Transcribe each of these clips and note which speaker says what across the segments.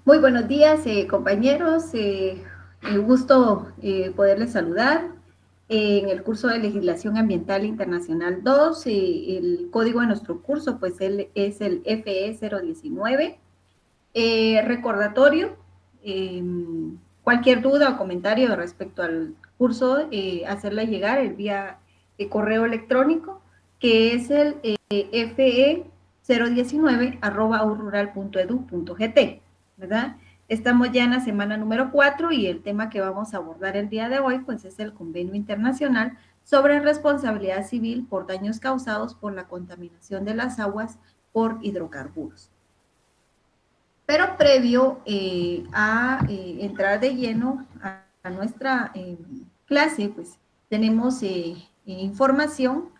Speaker 1: Muy buenos días, compañeros. Un gusto poderles saludar. En el curso de Legislación Ambiental Internacional 2, el código de nuestro curso pues es el FE 019. Recordatorio, eh, cualquier duda o comentario respecto al curso, hacerla llegar el vía correo electrónico, que es el fe 019@urrural.edu.gt, ¿verdad? Estamos ya en la semana número 4 y el tema que vamos a abordar el día de hoy pues es el convenio internacional sobre responsabilidad civil por daños causados por la contaminación de las aguas por hidrocarburos. Pero previo a entrar de lleno a nuestra clase, pues tenemos información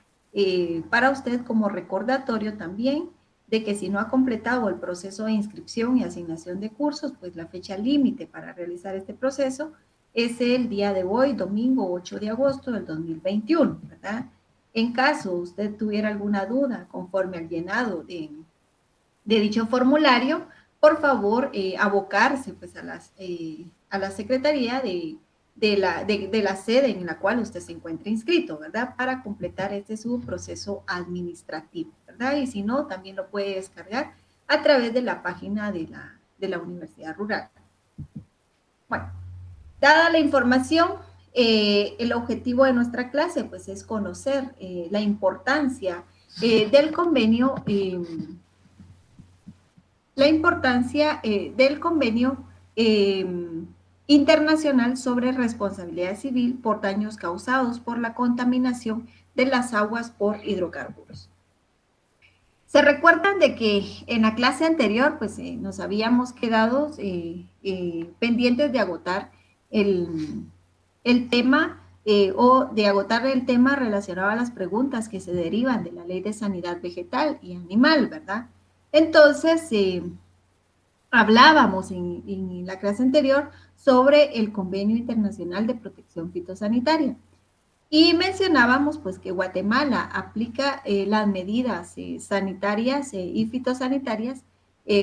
Speaker 1: para usted como recordatorio también de que si no ha completado el proceso de inscripción y asignación de cursos, pues la fecha límite para realizar este proceso es el día de hoy, domingo 8 de agosto del 2021, ¿verdad? En caso usted tuviera alguna duda conforme al llenado de dicho formulario, por favor, abocarse pues a la Secretaría de la sede en la cual usted se encuentre inscrito, ¿verdad? Para completar este su proceso administrativo, ¿verdad? Y si no, también lo puede descargar a través de la página de la Universidad Rural. Bueno, dada la información, el objetivo de nuestra clase pues es conocer la importancia del convenio del convenio eh, internacional sobre responsabilidad civil por daños causados por la contaminación de las aguas por hidrocarburos. Se recuerdan de que en la clase anterior pues nos habíamos quedado pendientes de agotar el tema o de agotar el tema relacionado a las preguntas que se derivan de la Ley de Sanidad Vegetal y Animal, ¿verdad? Entonces, hablábamos en la clase anterior sobre el Convenio Internacional de Protección Fitosanitaria y mencionábamos pues que Guatemala aplica las medidas sanitarias y fitosanitarias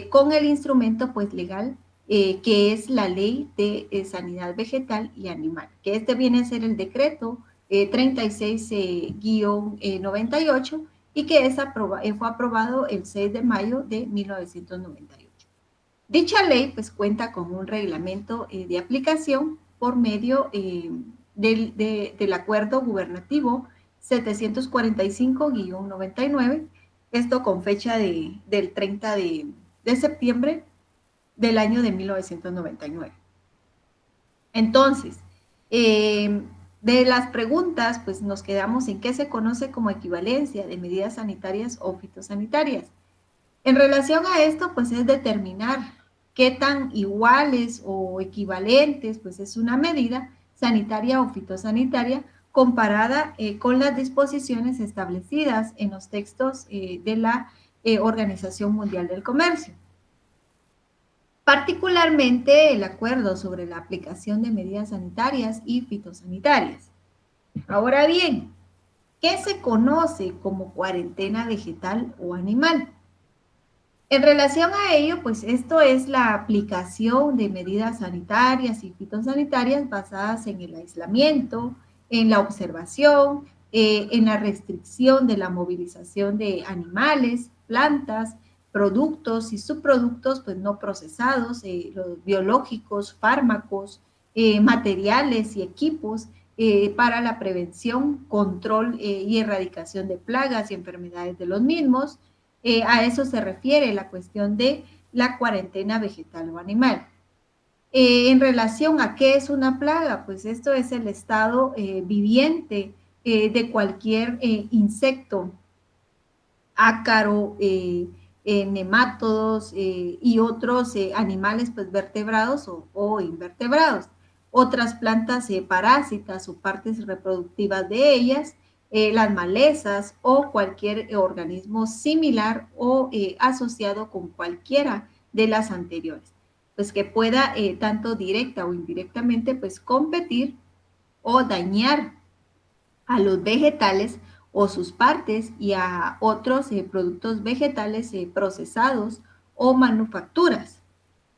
Speaker 1: con el instrumento pues legal que es la Ley de Sanidad Vegetal y Animal, que este viene a ser el decreto 36-98 y que fue aprobado el 6 de mayo de 1998. Dicha ley pues cuenta con un reglamento de aplicación por medio del acuerdo gubernativo 745-99, esto con fecha del 30 de septiembre del año de 1999. Entonces, de las preguntas, pues nos quedamos en qué se conoce como equivalencia de medidas sanitarias o fitosanitarias. En relación a esto, pues es determinar qué tan iguales o equivalentes, pues es una medida sanitaria o fitosanitaria comparada con las disposiciones establecidas en los textos de la Organización Mundial del Comercio. Particularmente el acuerdo sobre la aplicación de medidas sanitarias y fitosanitarias. Ahora bien, ¿qué se conoce como cuarentena vegetal o animal? En relación a ello, pues esto es la aplicación de medidas sanitarias y fitosanitarias basadas en el aislamiento, en la observación, en la restricción de la movilización de animales, plantas, productos y subproductos pues no procesados, los biológicos, fármacos, materiales y equipos para la prevención, control y erradicación de plagas y enfermedades de los mismos. A eso se refiere la cuestión de la cuarentena vegetal o animal. En relación a qué es una plaga, pues esto es el estado viviente de cualquier insecto, ácaro, nemátodos y otros animales pues vertebrados o invertebrados. Otras plantas parásitas o partes reproductivas de ellas, las malezas o cualquier organismo similar o asociado con cualquiera de las anteriores, pues que pueda tanto directa o indirectamente pues competir o dañar a los vegetales o sus partes y a otros productos vegetales procesados o manufacturas.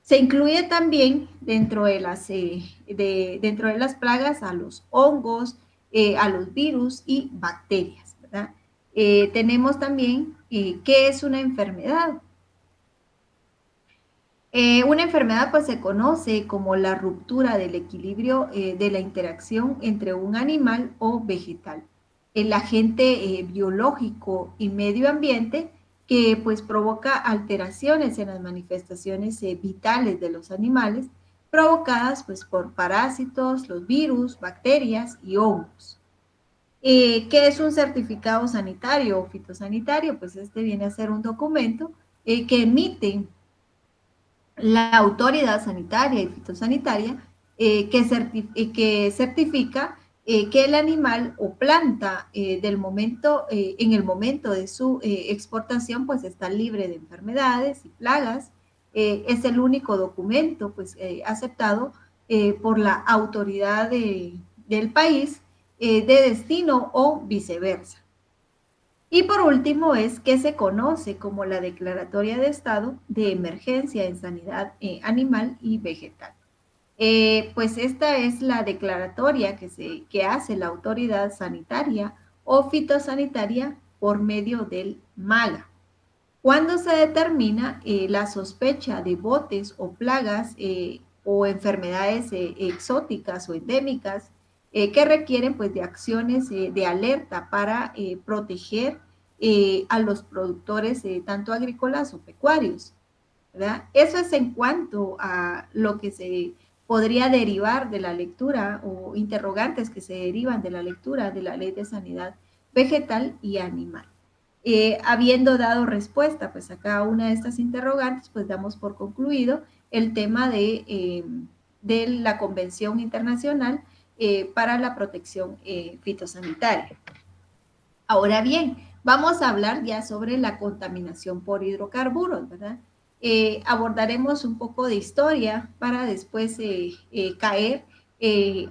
Speaker 1: Se incluye también dentro de las plagas a los hongos, a los virus y bacterias, ¿verdad? Tenemos también qué es una enfermedad. Una enfermedad pues se conoce como la ruptura del equilibrio de la interacción entre un animal o vegetal. El agente biológico y medio ambiente que pues provoca alteraciones en las manifestaciones vitales de los animales provocadas pues por parásitos, los virus, bacterias y hongos. ¿Qué es un certificado sanitario o fitosanitario? Pues este viene a ser un documento que emite la autoridad sanitaria y fitosanitaria que certifica que el animal o planta en el momento de su exportación, pues está libre de enfermedades y plagas. Es el único documento pues, aceptado por la autoridad del país de destino o viceversa. Y por último es que se conoce como la Declaratoria de Estado de Emergencia en Sanidad Animal y Vegetal. Pues esta es la declaratoria que hace la autoridad sanitaria o fitosanitaria por medio del MALA. Cuando se determina la sospecha de botes o plagas o enfermedades exóticas o endémicas que requieren pues de acciones de alerta para proteger a los productores tanto agrícolas o pecuarios, ¿verdad? Eso es en cuanto a lo que se podría derivar de la lectura o interrogantes que se derivan de la lectura de la Ley de Sanidad Vegetal y Animal. Habiendo dado respuesta pues a cada una de estas interrogantes, pues damos por concluido el tema de la Convención Internacional para la Protección Fitosanitaria. Ahora bien, vamos a hablar ya sobre la contaminación por hidrocarburos, ¿verdad? Abordaremos un poco de historia para después caer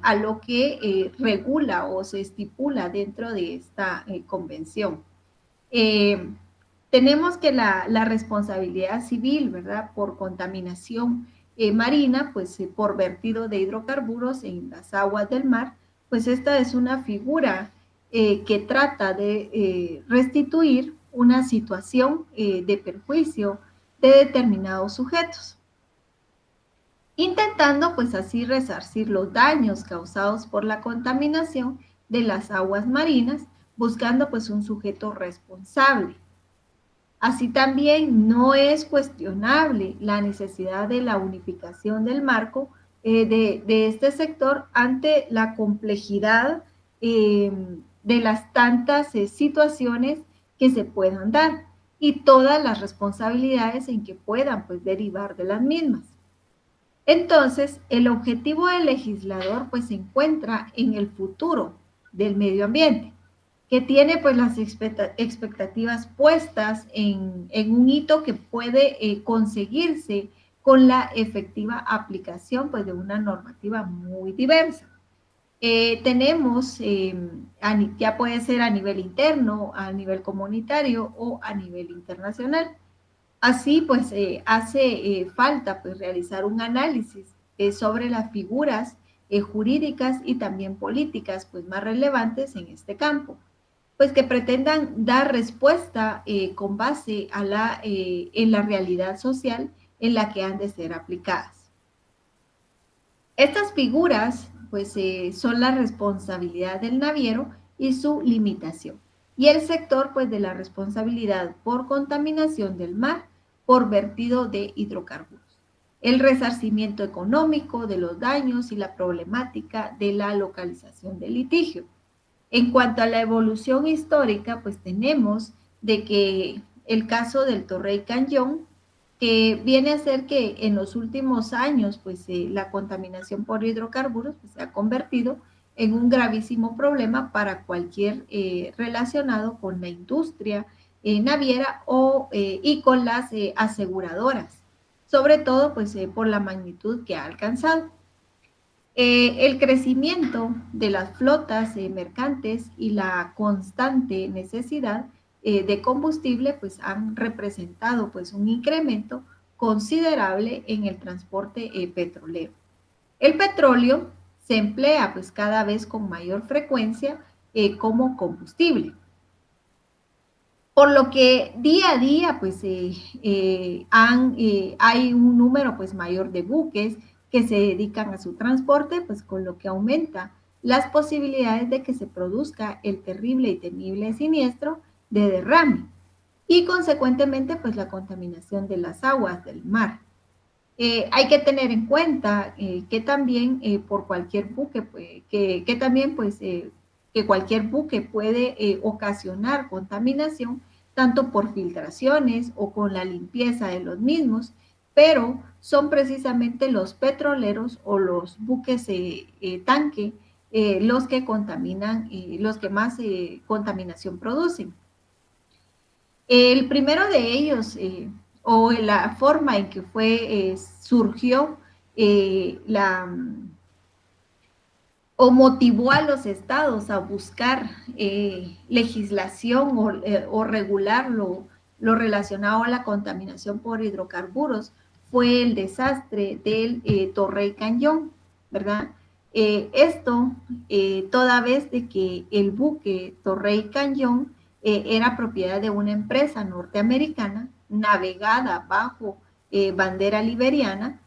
Speaker 1: a lo que regula o se estipula dentro de esta convención. Tenemos que la responsabilidad civil, ¿verdad? Por contaminación marina, pues por vertido de hidrocarburos en las aguas del mar, pues esta es una figura que trata de restituir una situación de perjuicio de determinados sujetos, intentando pues así resarcir los daños causados por la contaminación de las aguas marinas, buscando pues un sujeto responsable. Así también no es cuestionable la necesidad de la unificación del marco de este sector ante la complejidad de las tantas situaciones que se puedan dar y todas las responsabilidades en que puedan pues derivar de las mismas. Entonces, el objetivo del legislador pues se encuentra en el futuro del medio ambiente, que tiene pues las expectativas puestas en un hito que puede conseguirse con la efectiva aplicación pues de una normativa muy diversa. Tenemos, ya puede ser a nivel interno, a nivel comunitario o a nivel internacional. Así pues hace falta pues realizar un análisis sobre las figuras jurídicas y también políticas pues más relevantes en este campo, pues que pretendan dar respuesta con base en la realidad social en la que han de ser aplicadas. Estas figuras pues son la responsabilidad del naviero y su limitación, y el sector pues de la responsabilidad por contaminación del mar por vertido de hidrocarburos, el resarcimiento económico de los daños y la problemática de la localización del litigio. En cuanto a la evolución histórica, pues tenemos de que el caso del Torrey Canyon, que viene a ser que en los últimos años, pues la contaminación por hidrocarburos pues, se ha convertido en un gravísimo problema para cualquier relacionado con la industria naviera y con las aseguradoras, sobre todo pues por la magnitud que ha alcanzado. El crecimiento de las flotas mercantes y la constante necesidad de combustible pues han representado pues un incremento considerable en el transporte petrolero. El petróleo se emplea pues cada vez con mayor frecuencia como combustible. Por lo que día a día pues hay un número pues mayor de buques que se dedican a su transporte, pues con lo que aumenta las posibilidades de que se produzca el terrible y temible siniestro de derrame y consecuentemente pues la contaminación de las aguas del mar. Hay que tener en cuenta que también por cualquier buque, pues, que también pues que cualquier buque puede ocasionar contaminación, tanto por filtraciones o con la limpieza de los mismos, pero son precisamente los petroleros o los buques tanque los que contaminan, los que más contaminación producen. El primero de ellos, o la forma en que surgió la o motivó a los estados a buscar legislación o regular lo relacionado a la contaminación por hidrocarburos fue el desastre del Torrey Canyon, ¿verdad? Esto toda vez de que el buque Torrey Canyon era propiedad de una empresa norteamericana navegada bajo bandera liberiana,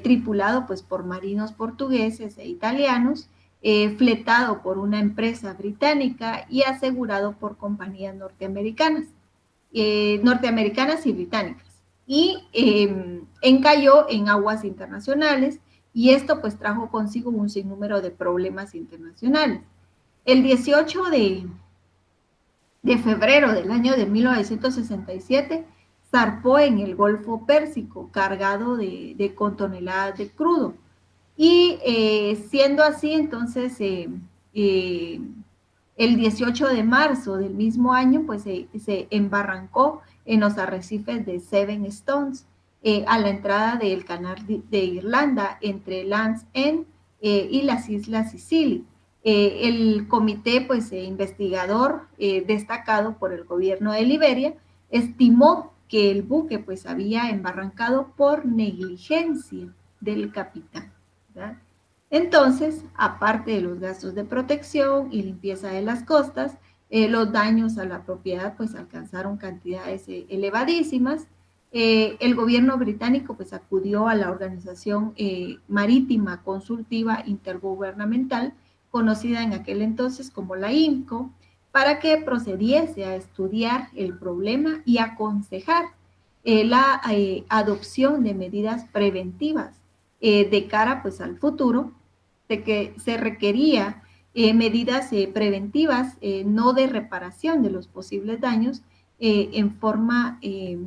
Speaker 1: tripulado pues por marinos portugueses e italianos, fletado por una empresa británica y asegurado por compañías norteamericanas y británicas. Y encalló en aguas internacionales y esto pues trajo consigo un sinnúmero de problemas internacionales. El 18 de febrero del año de 1967 zarpó en el Golfo Pérsico cargado con toneladas de crudo. Y siendo así, entonces, el 18 de marzo del mismo año, pues se embarrancó en los arrecifes de Seven Stones, a la entrada del canal de Irlanda, entre Land's End y las Islas Sicily. El comité, pues, investigador destacado por el gobierno de Liberia, estimó que el buque, pues, había embarrancado por negligencia del capitán, ¿verdad? Entonces, aparte de los gastos de protección y limpieza de las costas, los daños a la propiedad pues alcanzaron cantidades elevadísimas. El gobierno británico pues acudió a la Organización Marítima Consultiva Intergubernamental, conocida en aquel entonces como la IMCO, para que procediese a estudiar el problema y aconsejar la adopción de medidas preventivas de cara pues al futuro, de que se requería medidas preventivas, no de reparación de los posibles daños en forma de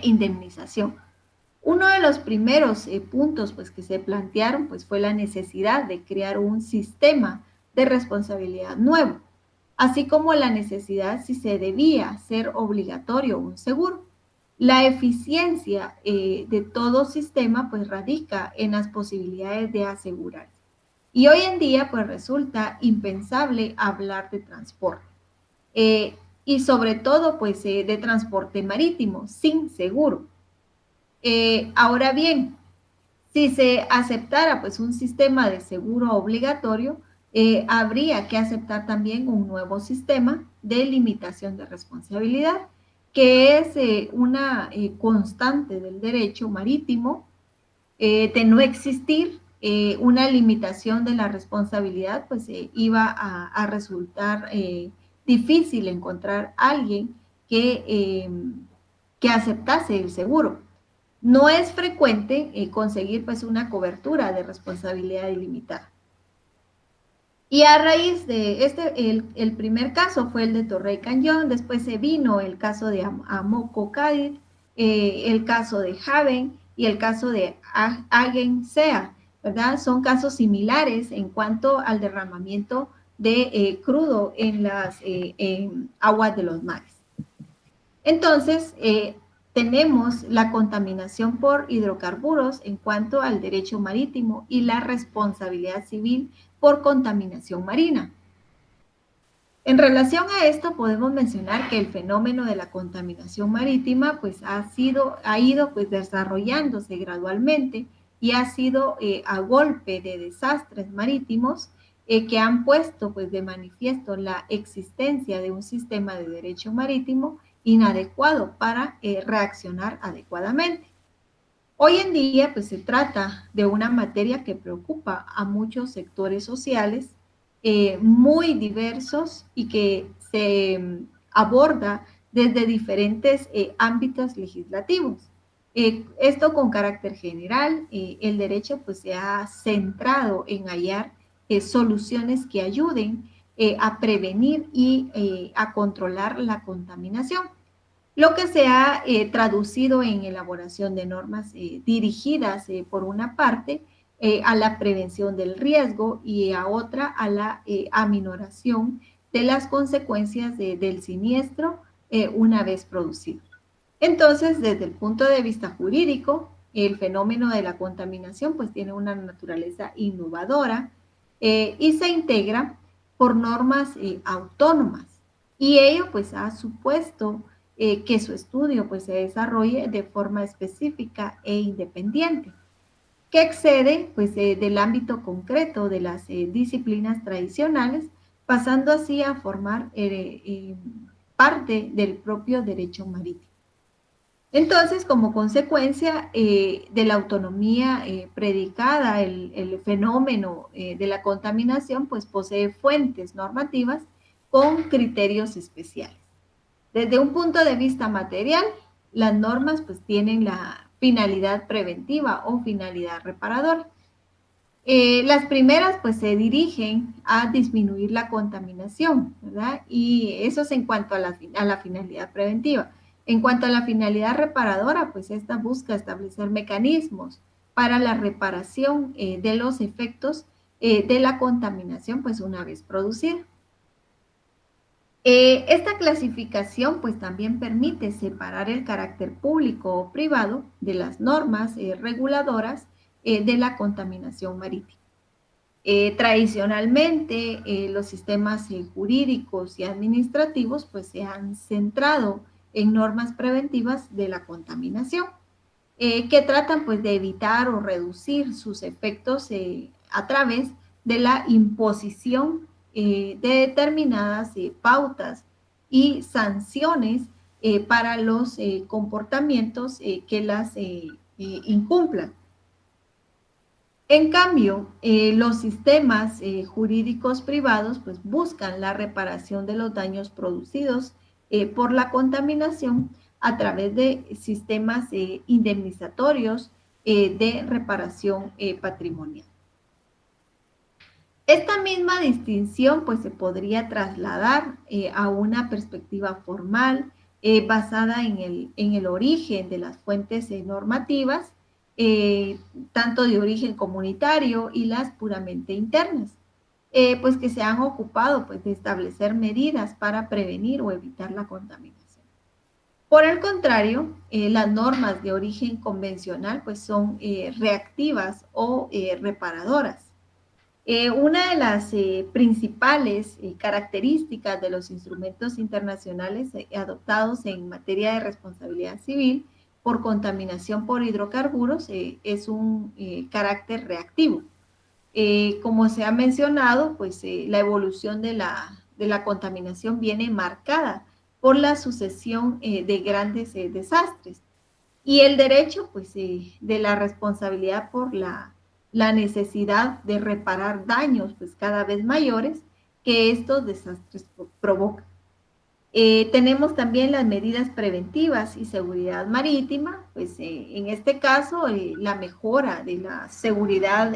Speaker 1: indemnización. Uno de los primeros puntos pues, que se plantearon pues, fue la necesidad de crear un sistema de responsabilidad nuevo, así como la necesidad si se debía hacer obligatorio un seguro. La eficiencia de todo sistema pues radica en las posibilidades de asegurarse. Y hoy en día pues resulta impensable hablar de transporte. Y sobre todo pues de transporte marítimo sin seguro. Ahora bien, si se aceptara pues un sistema de seguro obligatorio, habría que aceptar también un nuevo sistema de limitación de responsabilidad, que es una constante del derecho marítimo, de no existir una limitación de la responsabilidad, pues iba a resultar difícil encontrar a alguien que aceptase el seguro. No es frecuente conseguir pues una cobertura de responsabilidad ilimitada. Y a raíz de el primer caso fue el de Torrey Canyon, después se vino el caso de Amoco Cádiz, el caso de Haven y el caso de Hagen Sea, ¿verdad? Son casos similares en cuanto al derramamiento de crudo en las aguas de los mares. Entonces, tenemos la contaminación por hidrocarburos en cuanto al derecho marítimo y la responsabilidad civil por contaminación marina. En relación a esto, podemos mencionar que el fenómeno de la contaminación marítima pues ha ido pues desarrollándose gradualmente y ha sido a golpe de desastres marítimos que han puesto pues de manifiesto la existencia de un sistema de derecho marítimo inadecuado para reaccionar adecuadamente. Hoy en día, pues se trata de una materia que preocupa a muchos sectores sociales muy diversos y que se aborda desde diferentes ámbitos legislativos. Esto con carácter general, el derecho pues se ha centrado en hallar soluciones que ayuden a prevenir y a controlar la contaminación, lo que se ha traducido en elaboración de normas dirigidas, por una parte, a la prevención del riesgo y a otra a la aminoración de las consecuencias del siniestro una vez producido. Entonces, desde el punto de vista jurídico, el fenómeno de la contaminación pues tiene una naturaleza innovadora y se integra por normas autónomas, y ello pues ha supuesto que su estudio pues se desarrolle de forma específica e independiente, que excede pues del ámbito concreto de las disciplinas tradicionales, pasando así a formar parte del propio derecho marítimo. Entonces, como consecuencia de la autonomía predicada, el fenómeno de la contaminación pues posee fuentes normativas con criterios especiales. Desde un punto de vista material, las normas pues tienen la finalidad preventiva o finalidad reparadora. Las primeras pues se dirigen a disminuir la contaminación, ¿verdad? Y eso es en cuanto a la finalidad preventiva. En cuanto a la finalidad reparadora, pues esta busca establecer mecanismos para la reparación de los efectos de la contaminación pues una vez producida. Esta clasificación pues también permite separar el carácter público o privado de las normas reguladoras de la contaminación marítima. Tradicionalmente, los sistemas jurídicos y administrativos pues se han centrado en normas preventivas de la contaminación, que tratan pues de evitar o reducir sus efectos a través de la imposición de determinadas pautas y sanciones para los comportamientos que las incumplan. En cambio, los sistemas jurídicos privados pues buscan la reparación de los daños producidos por la contaminación a través de sistemas indemnizatorios de reparación patrimonial. Esta misma distinción pues se podría trasladar a una perspectiva formal basada en el origen de las fuentes normativas, tanto de origen comunitario y las puramente internas, pues que se han ocupado pues de establecer medidas para prevenir o evitar la contaminación. Por el contrario, las normas de origen convencional pues son reactivas o reparadoras. Una de las principales características de los instrumentos internacionales adoptados en materia de responsabilidad civil por contaminación por hidrocarburos es un carácter reactivo. Como se ha mencionado, pues la evolución de la contaminación viene marcada por la sucesión de grandes desastres, y el derecho pues de la responsabilidad por la necesidad de reparar daños pues cada vez mayores que estos desastres provocan. Tenemos también las medidas preventivas y seguridad marítima, pues en este caso la mejora de la seguridad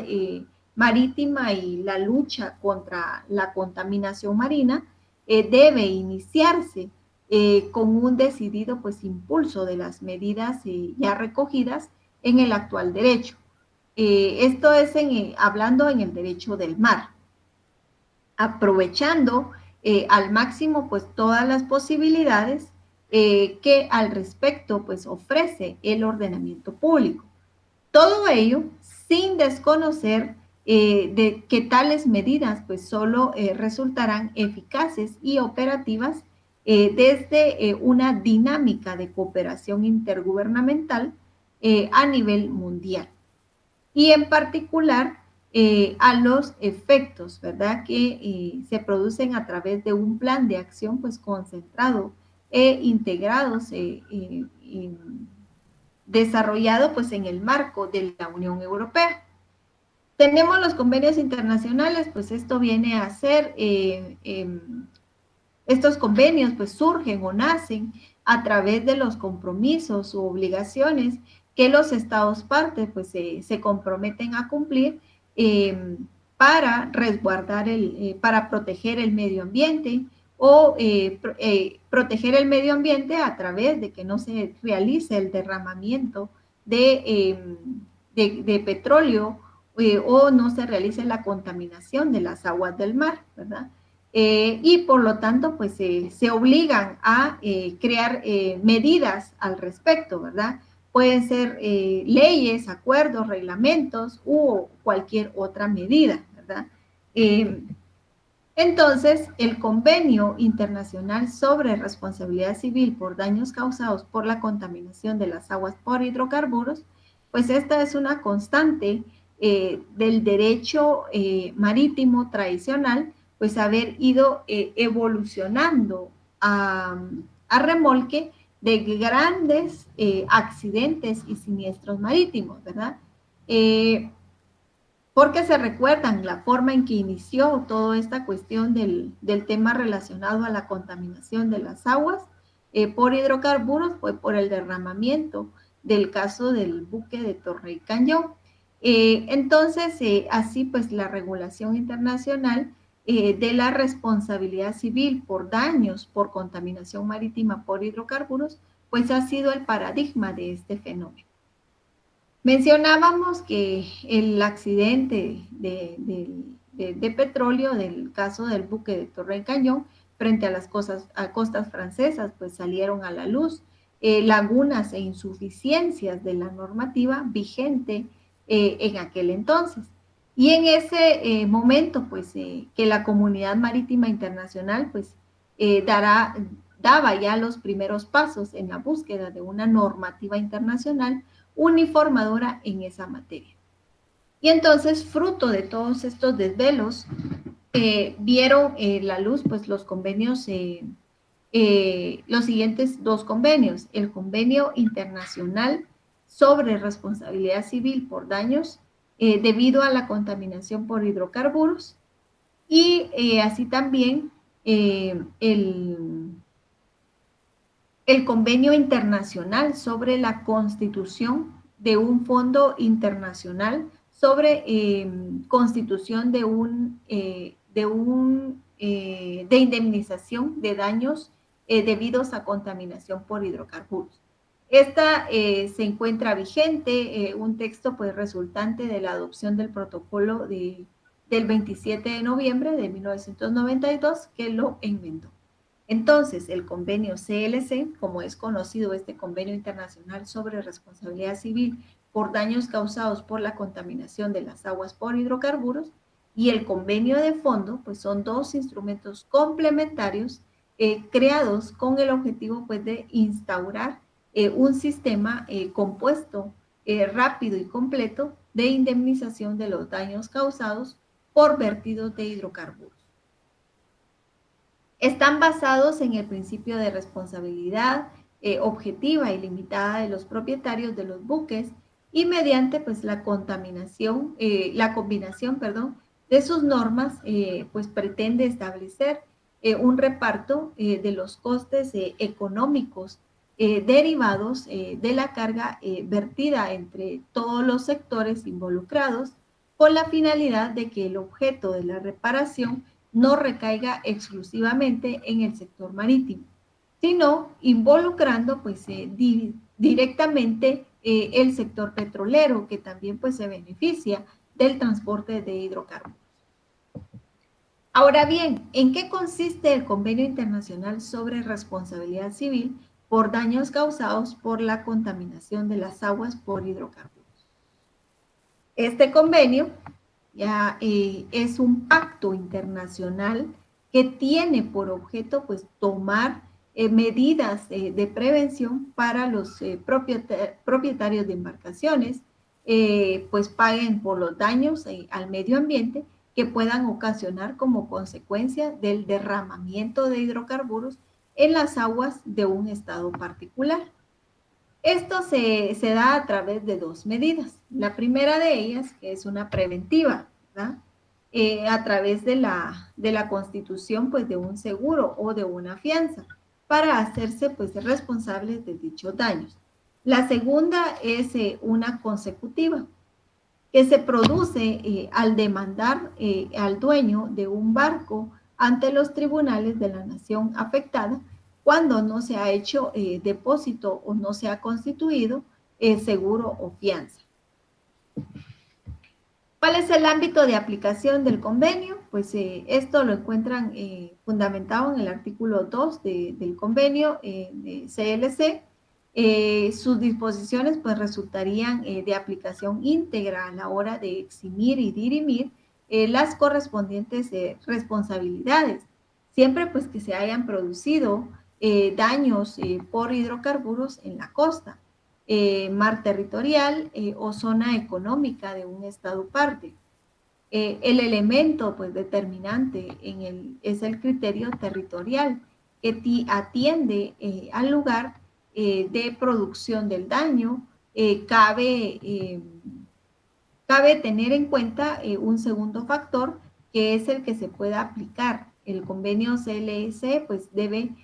Speaker 1: marítima y la lucha contra la contaminación marina debe iniciarse con un decidido pues impulso de las medidas ya recogidas en el actual derecho. Esto es hablando en el derecho del mar, aprovechando al máximo pues todas las posibilidades que al respecto pues ofrece el ordenamiento público. Todo ello sin desconocer de que tales medidas pues solo resultarán eficaces y operativas desde una dinámica de cooperación intergubernamental a nivel mundial. Y en particular a los efectos, ¿verdad? Que se producen a través de un plan de acción pues concentrado e integrados, desarrollado pues en el marco de la Unión Europea. Tenemos los convenios internacionales, pues esto viene a ser, estos convenios pues surgen o nacen a través de los compromisos u obligaciones que los estados partes pues se comprometen a cumplir para resguardar, para proteger el medio ambiente o proteger el medio ambiente a través de que no se realice el derramamiento de petróleo o no se realice la contaminación de las aguas del mar, ¿verdad? Y por lo tanto, pues se obligan a crear medidas al respecto, ¿verdad? Pueden ser leyes, acuerdos, reglamentos u cualquier otra medida, ¿verdad? Entonces, el Convenio Internacional sobre Responsabilidad Civil por Daños Causados por la Contaminación de las Aguas por Hidrocarburos, pues esta es una constante del derecho marítimo tradicional, pues haber ido evolucionando a remolque de grandes accidentes y siniestros marítimos, ¿verdad? Porque se recuerdan la forma en que inició toda esta cuestión del tema relacionado a la contaminación de las aguas por hidrocarburos, fue por el derramamiento del caso del buque de Torrey Canyon. Entonces, así pues la regulación internacional de la responsabilidad civil por daños por contaminación marítima por hidrocarburos, pues ha sido el paradigma de este fenómeno. Mencionábamos que el accidente de petróleo del caso del buque de Torrey Cañón frente a las costas francesas, pues salieron a la luz lagunas e insuficiencias de la normativa vigente en aquel entonces. Y en ese momento, pues que la comunidad marítima internacional, pues daba ya los primeros pasos en la búsqueda de una normativa internacional uniformadora en esa materia. Y entonces, fruto de todos estos desvelos, vieron la luz pues los convenios, los siguientes dos convenios, el Convenio Internacional sobre Responsabilidad Civil por Daños debido a la contaminación por hidrocarburos y así también el Convenio Internacional sobre la constitución de un fondo internacional sobre constitución de indemnización de daños debidos a contaminación por hidrocarburos. Esta se encuentra vigente, un texto pues resultante de la adopción del protocolo del 27 de noviembre de 1992 que lo enmendó. Entonces, el convenio CLC, como es conocido este convenio internacional sobre responsabilidad civil por daños causados por la contaminación de las aguas por hidrocarburos, y el convenio de fondo, pues son dos instrumentos complementarios creados con el objetivo pues de instaurar un sistema compuesto, rápido y completo de indemnización de los daños causados por vertidos de hidrocarburos. Están basados en el principio de responsabilidad objetiva y limitada de los propietarios de los buques y mediante pues la combinación, de sus normas, pues pretende establecer un reparto de los costes económicos derivados de la carga vertida entre todos los sectores involucrados con la finalidad de que el objeto de la reparación no recaiga exclusivamente en el sector marítimo, sino involucrando pues directamente el sector petrolero, que también pues se beneficia del transporte de hidrocarburos. Ahora bien, ¿en qué consiste el Convenio Internacional sobre Responsabilidad Civil por daños causados por la contaminación de las aguas por hidrocarburos? Este convenio ya es un pacto internacional que tiene por objeto pues tomar medidas de prevención para los propietarios de embarcaciones, pues paguen por los daños al medio ambiente que puedan ocasionar como consecuencia del derramamiento de hidrocarburos en las aguas de un estado particular. Esto se da a través de dos medidas. La primera de ellas, que es una preventiva, ¿verdad? A través de la constitución pues, de un seguro o de una fianza para hacerse pues, responsables de dichos daños. La segunda es una consecutiva, que se produce al demandar al dueño de un barco ante los tribunales de la nación afectada cuando no se ha hecho depósito o no se ha constituido seguro o fianza. ¿Cuál es el ámbito de aplicación del convenio? Pues esto lo encuentran fundamentado en el artículo 2 del convenio de CLC. Sus disposiciones pues resultarían de aplicación íntegra a la hora de eximir y dirimir las correspondientes responsabilidades, siempre pues que se hayan producido daños por hidrocarburos en la costa, mar territorial o zona económica de un estado parte. El elemento pues determinante es el criterio territorial que atiende al lugar de producción del daño. Cabe tener en cuenta un segundo factor que es el que se pueda aplicar. El convenio CLS pues debe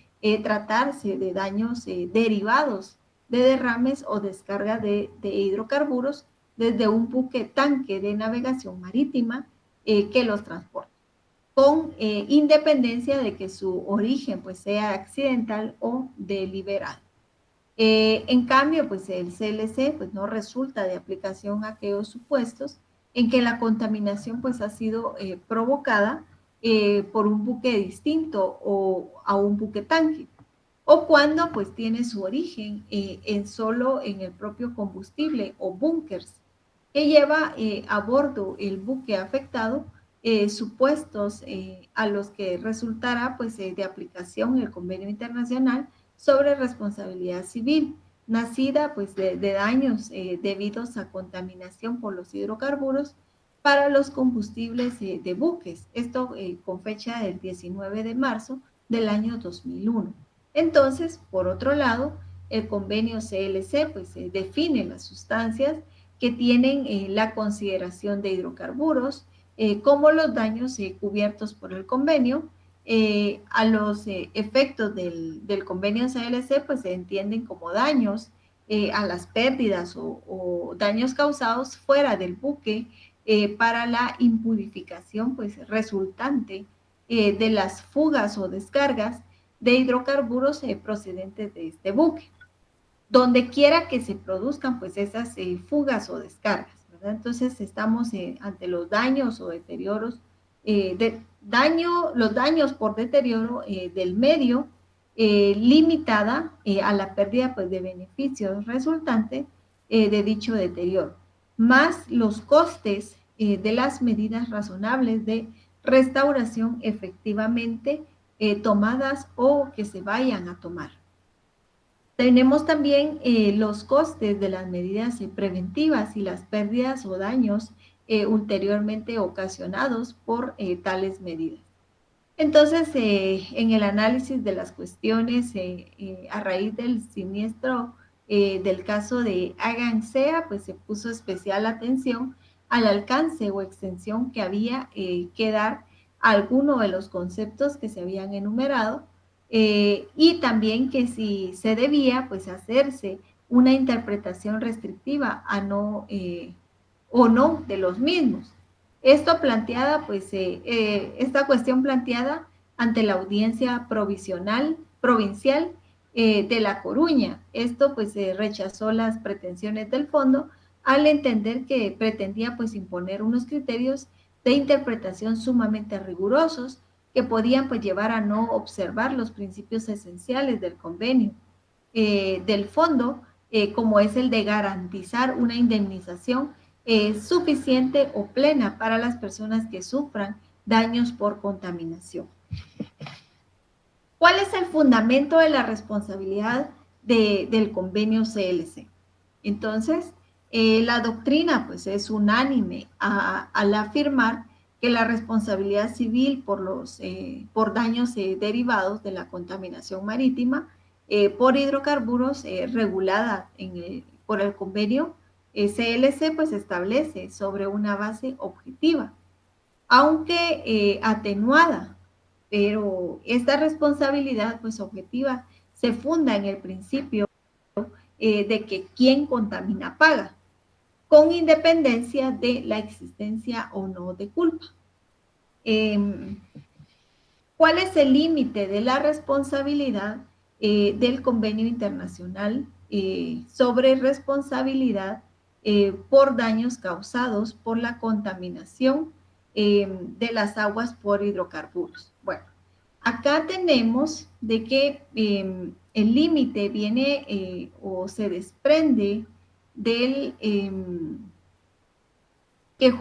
Speaker 1: tratarse de daños derivados de derrames o descarga de hidrocarburos desde un buque tanque de navegación marítima que los transporte, con independencia de que su origen pues sea accidental o deliberado. En cambio, pues el CLC pues no resulta de aplicación a aquellos supuestos en que la contaminación pues ha sido provocada por un buque distinto o a un buque tanque, o cuando pues tiene su origen solo en el propio combustible o búnkers que lleva a bordo el buque afectado, supuestos a los que resultará pues de aplicación el convenio internacional sobre responsabilidad civil, nacida pues de daños debidos a contaminación por los hidrocarburos para los combustibles de buques, esto con fecha del 19 de marzo del año 2001. Entonces, por otro lado, el convenio CLC pues define las sustancias que tienen la consideración de hidrocarburos como los daños cubiertos por el convenio. A los efectos del convenio CLC pues se entienden como daños a las pérdidas o daños causados fuera del buque para la impurificación pues resultante de las fugas o descargas de hidrocarburos procedentes de este buque, donde quiera que se produzcan pues esas fugas o descargas, ¿verdad? Entonces estamos ante los daños o deterioros, los daños por deterioro del medio, limitada a la pérdida pues de beneficios resultantes de dicho deterioro, más los costes de las medidas razonables de restauración efectivamente tomadas o que se vayan a tomar. Tenemos también los costes de las medidas preventivas y las pérdidas o daños ulteriormente ocasionados por tales medidas. Entonces, en el análisis de las cuestiones a raíz del siniestro del caso de Agansea, pues se puso especial atención al alcance o extensión que había que dar a alguno de los conceptos que se habían enumerado y también que si se debía pues hacerse una interpretación restrictiva a no o no de los mismos. Esto planteada, pues, esta cuestión planteada ante la audiencia provincial de La Coruña. Esto, pues, rechazó las pretensiones del fondo al entender que pretendía, pues, imponer unos criterios de interpretación sumamente rigurosos que podían, pues, llevar a no observar los principios esenciales del convenio del fondo, como es el de garantizar una indemnización suficiente o plena para las personas que sufran daños por contaminación. ¿Cuál es el fundamento de la responsabilidad del convenio CLC? Entonces, la doctrina pues es unánime al afirmar que la responsabilidad civil por daños derivados de la contaminación marítima por hidrocarburos regulada por el convenio CLC pues establece sobre una base objetiva, aunque atenuada, pero esta responsabilidad pues objetiva se funda en el principio de que quien contamina paga, con independencia de la existencia o no de culpa. ¿Cuál es el límite de la responsabilidad del convenio internacional sobre responsabilidad por daños causados por la contaminación de las aguas por hidrocarburos? Bueno, acá tenemos de que el límite viene o se desprende del que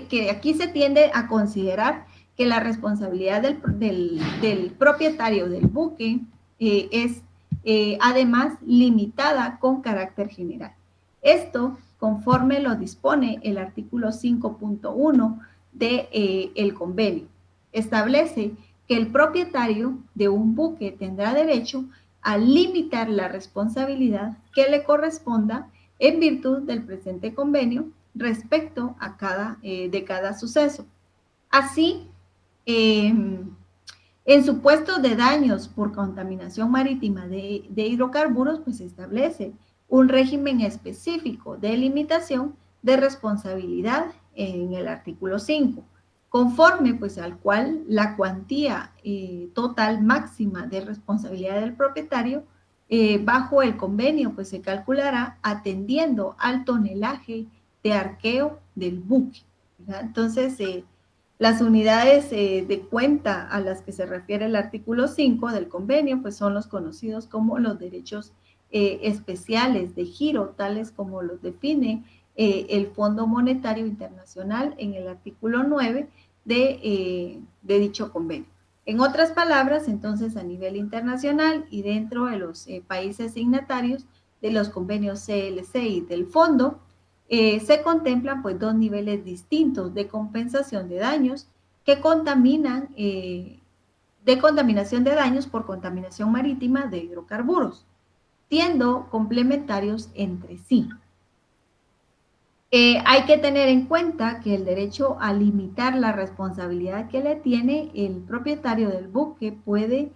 Speaker 1: que aquí se tiende a considerar que la responsabilidad del propietario del buque es además limitada con carácter general. Esto conforme lo dispone el artículo 5.1 del convenio. Establece que el propietario de un buque tendrá derecho a limitar la responsabilidad que le corresponda en virtud del presente convenio respecto a cada suceso. Así, en supuestos de daños por contaminación marítima de hidrocarburos, pues se establece un régimen específico de limitación de responsabilidad en el artículo 5, conforme pues al cual la cuantía total máxima de responsabilidad del propietario bajo el convenio pues se calculará atendiendo al tonelaje de arqueo del buque, ¿verdad? Entonces, las unidades de cuenta a las que se refiere el artículo 5 del convenio, pues son los conocidos como los derechos especiales de giro, tales como los define el Fondo Monetario Internacional en el artículo 9 de dicho convenio. En otras palabras, entonces, a nivel internacional y dentro de los países signatarios de los convenios CLC y del fondo, se contemplan pues dos niveles distintos de compensación de daños que contaminan, de contaminación de daños por contaminación marítima de hidrocarburos, siendo complementarios entre sí. Hay que tener en cuenta que el derecho a limitar la responsabilidad que le tiene el propietario del buque puede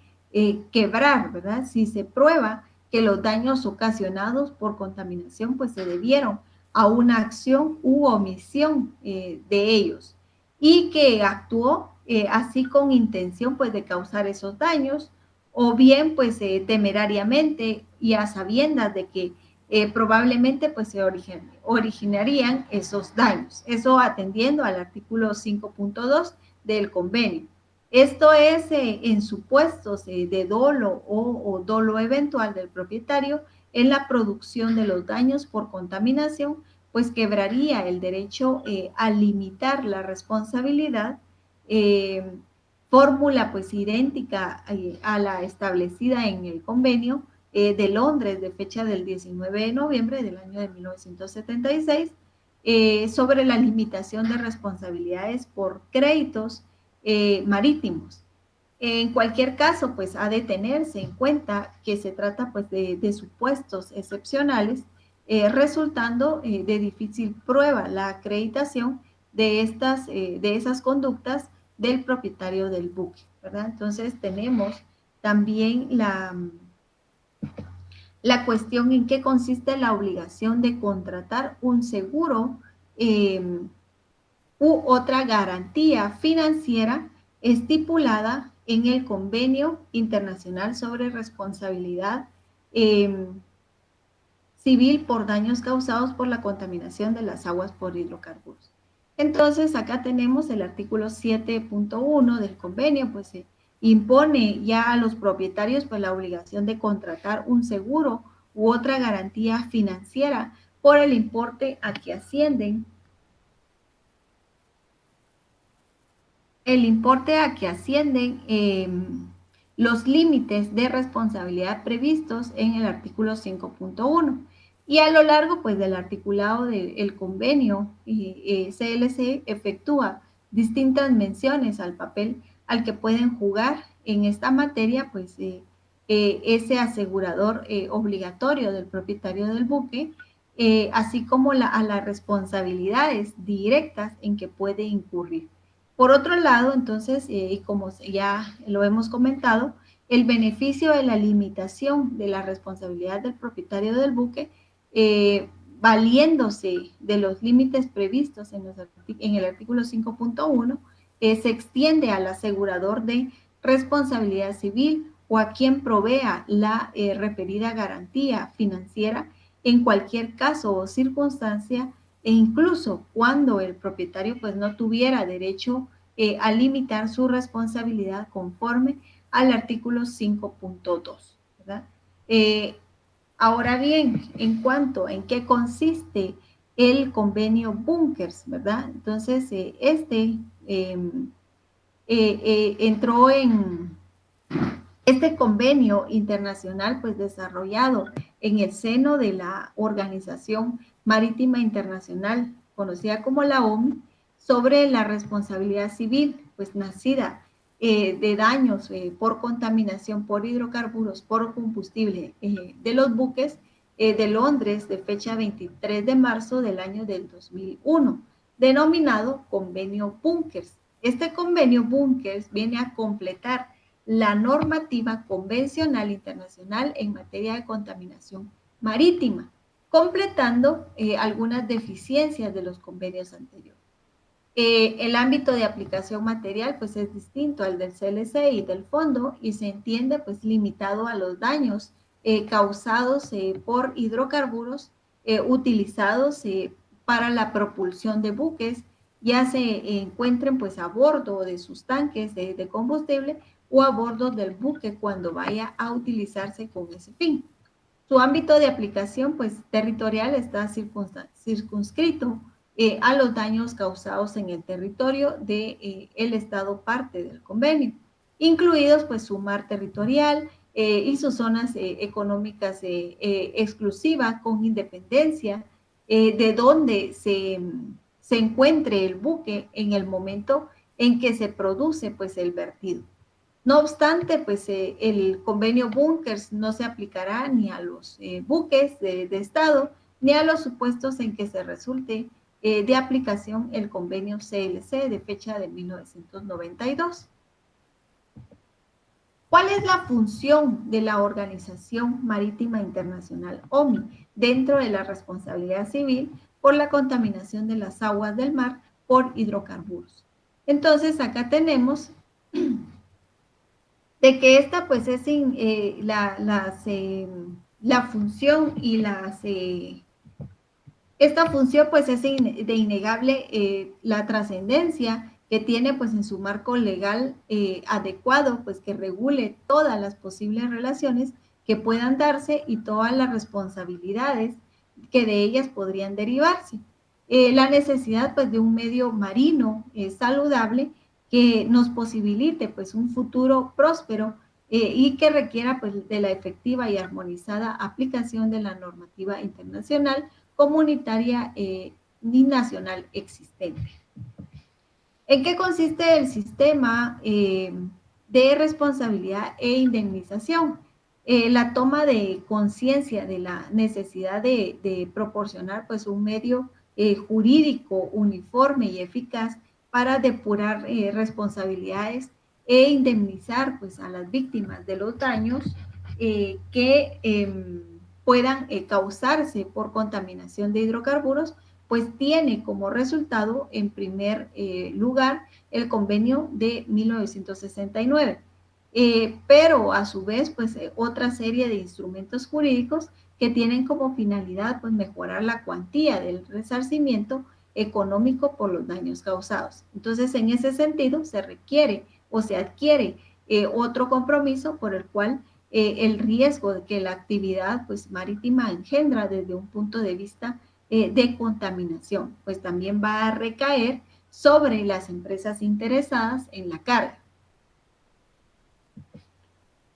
Speaker 1: quebrar, ¿verdad? Si se prueba que los daños ocasionados por contaminación pues se debieron a una acción u omisión de ellos y que actuó así con intención pues de causar esos daños o bien pues temerariamente y a sabiendas de que probablemente pues se originarían esos daños. Eso atendiendo al artículo 5.2 del convenio. Esto es en supuestos de dolo o dolo eventual del propietario en la producción de los daños por contaminación, pues quebraría el derecho a limitar la responsabilidad, fórmula pues idéntica a la establecida en el convenio de Londres de fecha del 19 de noviembre del año de 1976 sobre la limitación de responsabilidades por créditos marítimos. En cualquier caso, pues ha de tenerse en cuenta que se trata pues de supuestos excepcionales, resultando de difícil prueba la acreditación de esas conductas del propietario del buque, ¿verdad? Entonces tenemos también la cuestión en qué consiste la obligación de contratar un seguro u otra garantía financiera estipulada en el Convenio Internacional sobre Responsabilidad Civil por daños causados por la contaminación de las aguas por hidrocarburos. Entonces, acá tenemos el artículo 7.1 del convenio, pues se impone ya a los propietarios pues la obligación de contratar un seguro u otra garantía financiera por el importe a que ascienden los límites de responsabilidad previstos en el artículo 5.1. Y a lo largo pues, del articulado del convenio, CLC efectúa distintas menciones al papel al que pueden jugar en esta materia, pues ese asegurador obligatorio del propietario del buque, así como a las responsabilidades directas en que puede incurrir. Por otro lado, entonces, y como ya lo hemos comentado, el beneficio de la limitación de la responsabilidad del propietario del buque, valiéndose de los límites previstos en el artículo 5.1, se extiende al asegurador de responsabilidad civil o a quien provea la referida garantía financiera en cualquier caso o circunstancia, e incluso cuando el propietario pues no tuviera derecho a limitar su responsabilidad conforme al artículo 5.2, ¿verdad? Ahora bien, en cuanto en qué consiste el convenio Bunkers, ¿verdad? Entonces, entró en este convenio internacional, pues desarrollado en el seno de la Organización Marítima Internacional, conocida como la OMI, sobre la responsabilidad civil, pues nacida de daños por contaminación por hidrocarburos, por combustible de los buques de Londres, de fecha 23 de marzo del año del 2001, denominado Convenio Bunkers. Este convenio Bunkers viene a completar la normativa convencional internacional en materia de contaminación marítima, completando algunas deficiencias de los convenios anteriores. El ámbito de aplicación material pues es distinto al del CLC y del fondo y se entiende pues limitado a los daños causados por hidrocarburos utilizados para la propulsión de buques, ya se encuentren pues a bordo de sus tanques de combustible o a bordo del buque cuando vaya a utilizarse con ese fin. Su ámbito de aplicación pues territorial está circunscrito a los daños causados en el territorio del Estado parte del convenio, incluidos pues su mar territorial y sus zonas económicas exclusivas con independencia de donde se encuentre el buque en el momento en que se produce pues el vertido. No obstante, pues el convenio Bunkers no se aplicará ni a los buques de Estado ni a los supuestos en que se resulte de aplicación el convenio CLC de fecha de 1992. ¿Cuál es la función de la Organización Marítima Internacional, OMI, dentro de la responsabilidad civil por la contaminación de las aguas del mar por hidrocarburos? Entonces, acá tenemos de que esta pues es la función y esta función pues es de innegable la trascendencia que tiene pues en su marco legal adecuado, pues que regule todas las posibles relaciones que puedan darse y todas las responsabilidades que de ellas podrían derivarse. La necesidad pues de un medio marino saludable que nos posibilite pues un futuro próspero y que requiera pues de la efectiva y armonizada aplicación de la normativa internacional, comunitaria y nacional existente. ¿En qué consiste el sistema de responsabilidad e indemnización? La toma de conciencia de la necesidad de proporcionar pues un medio jurídico uniforme y eficaz para depurar responsabilidades e indemnizar pues a las víctimas de los daños que puedan causarse por contaminación de hidrocarburos, pues tiene como resultado, en primer lugar, el convenio de 1969. Pero a su vez, pues otra serie de instrumentos jurídicos que tienen como finalidad, pues mejorar la cuantía del resarcimiento económico por los daños causados. Entonces, en ese sentido, se requiere o se adquiere otro compromiso por el cual el riesgo de que la actividad pues, marítima engendra desde un punto de vista de contaminación, pues también va a recaer sobre las empresas interesadas en la carga.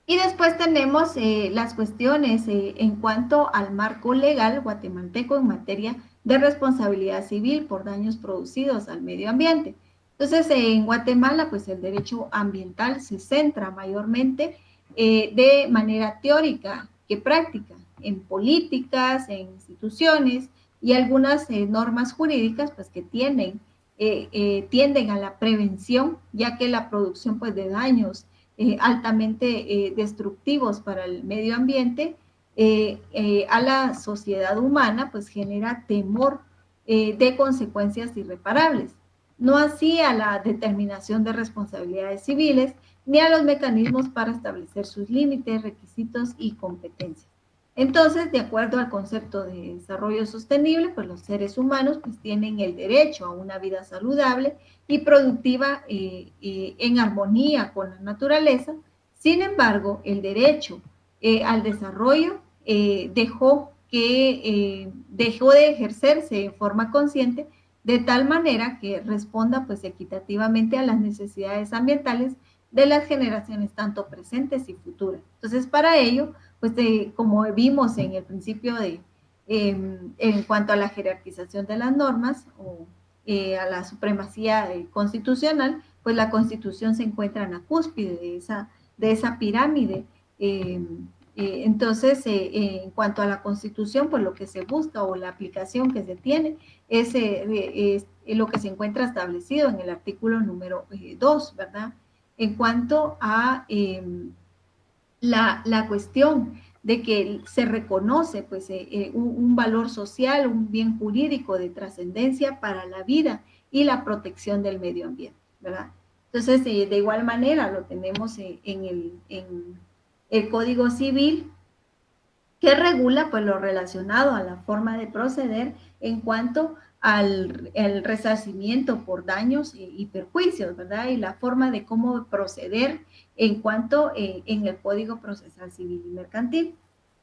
Speaker 1: Y después tenemos las cuestiones en cuanto al marco legal guatemalteco en materia de responsabilidad civil por daños producidos al medio ambiente. Entonces, en Guatemala, pues el derecho ambiental se centra mayormente de manera teórica que práctica en políticas, en instituciones y algunas normas jurídicas, pues que tienden a la prevención, ya que la producción pues de daños altamente destructivos para el medio ambiente, a la sociedad humana, pues genera temor de consecuencias irreparables. No así a la determinación de responsabilidades civiles, ni a los mecanismos para establecer sus límites, requisitos y competencias. Entonces, de acuerdo al concepto de desarrollo sostenible, pues los seres humanos pues tienen el derecho a una vida saludable y productiva en armonía con la naturaleza. Sin embargo, el derecho al desarrollo dejó de ejercerse en forma consciente de tal manera que responda pues equitativamente a las necesidades ambientales de las generaciones tanto presentes y futuras. Entonces, para ello, pues como vimos en el principio en cuanto a la jerarquización de las normas o a la supremacía constitucional, pues la Constitución se encuentra en la cúspide de esa pirámide. Entonces, en cuanto a la Constitución, pues lo que se busca o la aplicación que se tiene es lo que se encuentra establecido en el artículo número 2, ¿verdad? En cuanto a la cuestión de que se reconoce pues, un valor social, un bien jurídico de trascendencia para la vida y la protección del medio ambiente, ¿verdad? Entonces, de igual manera lo tenemos en el Código Civil, que regula pues lo relacionado a la forma de proceder en cuanto al resarcimiento por daños y perjuicios, ¿verdad? Y la forma de cómo proceder en cuanto en el Código Procesal Civil y Mercantil.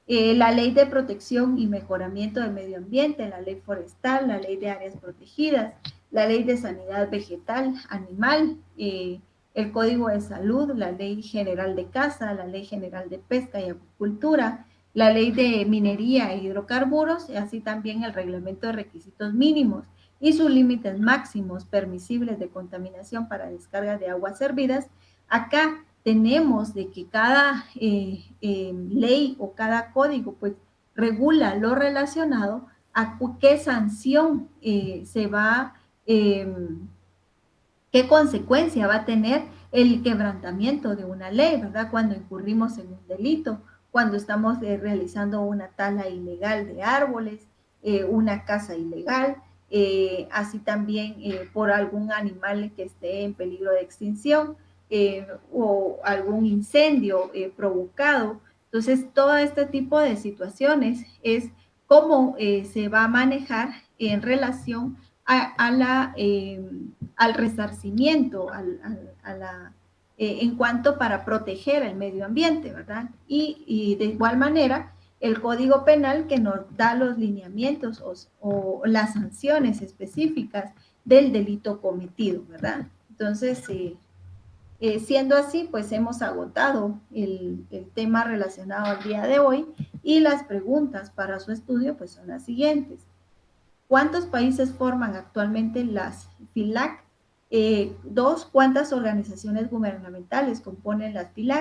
Speaker 1: La ley de protección y mejoramiento del medio ambiente, la ley forestal, la ley de áreas protegidas, la ley de sanidad vegetal, animal, el Código de Salud, la ley general de caza, la ley general de pesca y acuicultura, la ley de minería e hidrocarburos, y así también el reglamento de requisitos mínimos y sus límites máximos permisibles de contaminación para descarga de aguas servidas. Acá tenemos de que cada ley o cada código pues regula lo relacionado a qué sanción se va, qué consecuencia va a tener el quebrantamiento de una ley, ¿verdad? Cuando incurrimos en un delito, cuando estamos realizando una tala ilegal de árboles, una caza ilegal, así también por algún animal que esté en peligro de extinción o algún incendio provocado. Entonces, todo este tipo de situaciones es cómo se va a manejar en relación al resarcimiento, en cuanto para proteger el medio ambiente, ¿verdad? Y de igual manera, el Código Penal que nos da los lineamientos o las sanciones específicas del delito cometido, ¿verdad? Entonces, siendo así, pues hemos agotado el tema relacionado al día de hoy y las preguntas para su estudio pues son las siguientes. ¿Cuántos países forman actualmente las FILAC? 2. ¿Cuántas organizaciones gubernamentales componen las FILAC?